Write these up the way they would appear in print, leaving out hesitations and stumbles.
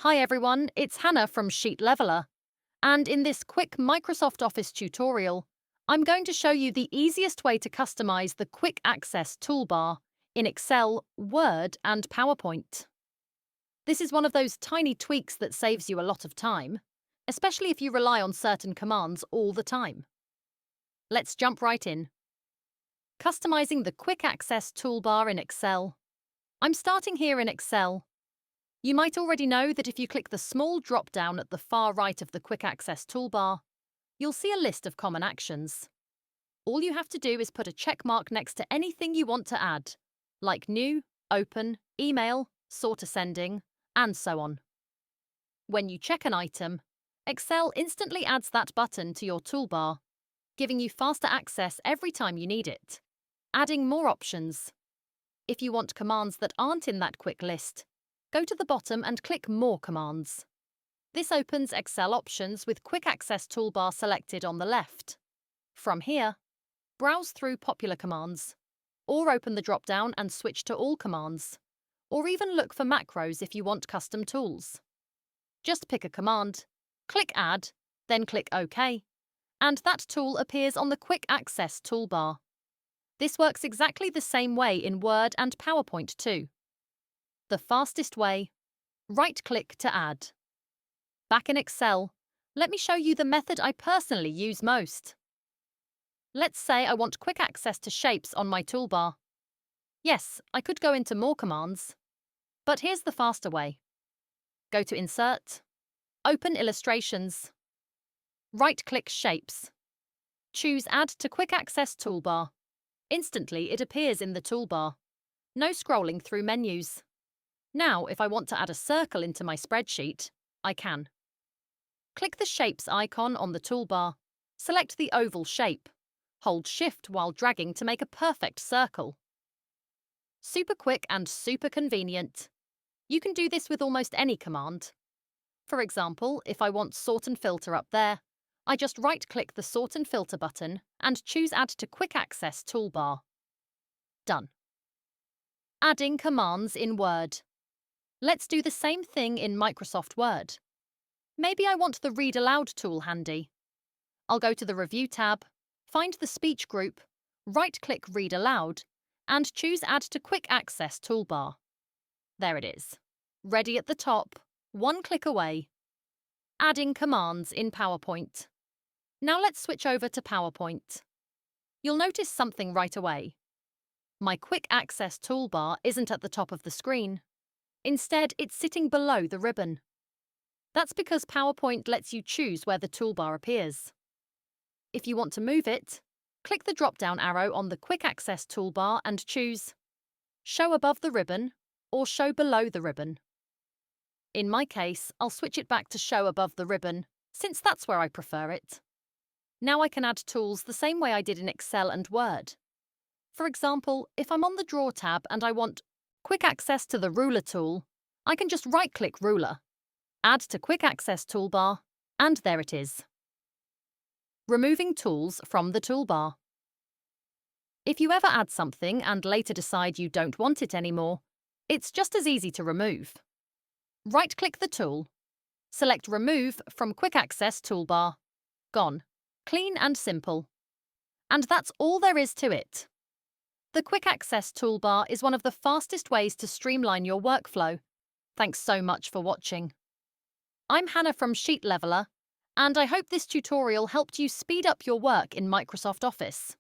Hi everyone, it's Hannah from Sheet Leveler, and in this quick Microsoft Office tutorial, I'm going to show you the easiest way to customize the Quick Access toolbar in Excel, Word, and PowerPoint. This is one of those tiny tweaks that saves you a lot of time, especially if you rely on certain commands all the time. Let's jump right in. Customizing the Quick Access toolbar in Excel. I'm starting here in Excel. You might already know that if you click the small drop-down at the far right of the Quick Access toolbar, you'll see a list of common actions. All you have to do is put a check mark next to anything you want to add, like New, Open, Email, Sort Ascending, and so on. When you check an item, Excel instantly adds that button to your toolbar, giving you faster access every time you need it. Adding more options. If you want commands that aren't in that quick list, go to the bottom and click More Commands. This opens Excel options with Quick Access toolbar selected on the left. From here, browse through popular commands, or open the drop-down and switch to all commands, or even look for macros if you want custom tools. Just pick a command, click Add, then click OK, and that tool appears on the Quick Access toolbar. This works exactly the same way in Word and PowerPoint too. The fastest way, right-click to add. Back in Excel, let me show you the method I personally use most. Let's say I want quick access to shapes on my toolbar. Yes, I could go into more commands, but here's the faster way. Go to Insert, open Illustrations, right-click Shapes. Choose Add to Quick Access toolbar. Instantly, it appears in the toolbar. No scrolling through menus. Now, if I want to add a circle into my spreadsheet, I can. Click the Shapes icon on the toolbar. Select the oval shape. Hold Shift while dragging to make a perfect circle. Super quick and super convenient. You can do this with almost any command. For example, if I want Sort and Filter up there, I just right-click the Sort and Filter button and choose Add to Quick Access toolbar. Done. Adding commands in Word. Let's do the same thing in Microsoft Word. Maybe I want the Read Aloud tool handy. I'll go to the Review tab, find the speech group, right-click Read Aloud, and choose Add to Quick Access toolbar. There it is. Ready at the top, one click away. Adding commands in PowerPoint. Now let's switch over to PowerPoint. You'll notice something right away. My Quick Access toolbar isn't at the top of the screen. Instead, it's sitting below the ribbon. That's because PowerPoint lets you choose where the toolbar appears. If you want to move it, click the drop-down arrow on the Quick Access toolbar and choose Show above the ribbon or Show below the ribbon. In my case, I'll switch it back to Show above the ribbon, since that's where I prefer it. Now I can add tools the same way I did in Excel and Word. For example, if I'm on the Draw tab and I want quick access to the Ruler tool, I can just right-click Ruler, add to Quick Access toolbar, and there it is. Removing tools from the toolbar. If you ever add something and later decide you don't want it anymore, it's just as easy to remove. Right-click the tool, select Remove from Quick Access toolbar. Gone. Clean and simple. And that's all there is to it. The Quick Access toolbar is one of the fastest ways to streamline your workflow. Thanks so much for watching. I'm Hannah from Sheet Leveler, and I hope this tutorial helped you speed up your work in Microsoft Office.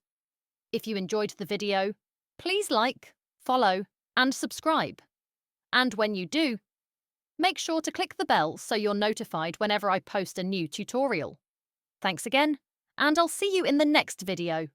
If you enjoyed the video, please like, follow, and subscribe. And when you do, make sure to click the bell so you're notified whenever I post a new tutorial. Thanks again, and I'll see you in the next video.